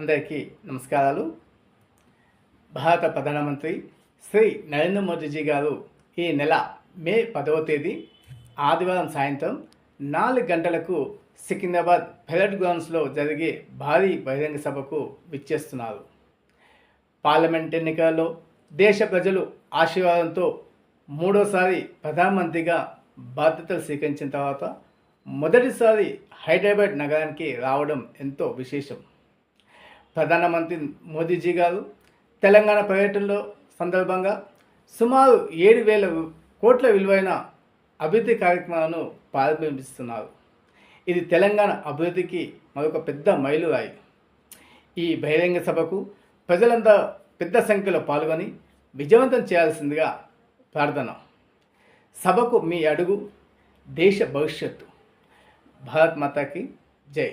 అందరికీ నమస్కారాలు. భారత ప్రధానమంత్రి శ్రీ నరేంద్ర మోదీజీ గారు ఈ నెల మే 10వ తేదీ ఆదివారం సాయంత్రం 4 గంటలకు సికింద్రాబాద్ పెరేడ్ గ్రౌండ్స్లో జరిగే భారీ బహిరంగ సభకు విచ్చేస్తున్నారు. పార్లమెంట్ ఎన్నికలలో దేశ ప్రజలు ఆశీర్వాదంతో మూడోసారి ప్రధానమంత్రిగా బాధ్యతలు స్వీకరించిన తర్వాత మొదటిసారి హైదరాబాద్ నగరానికి రావడం ఎంతో విశేషం. ప్రధానమంత్రి మోదీజీ గారు తెలంగాణ పర్యటనలో సందర్భంగా సుమారు 7,000 కోట్ల విలువైన అభివృద్ధి కార్యక్రమాలను ప్రారంభిస్తున్నారు. ఇది తెలంగాణ అభివృద్ధికి మరొక పెద్ద మైలురాయి. ఈ బహిరంగ సభకు ప్రజలంతా పెద్ద సంఖ్యలో పాల్గొని విజయవంతం చేయాల్సిందిగా ప్రార్థన. సభకు మీ అడుగు దేశ భవిష్యత్తు. భారత్ మాతాకి జై.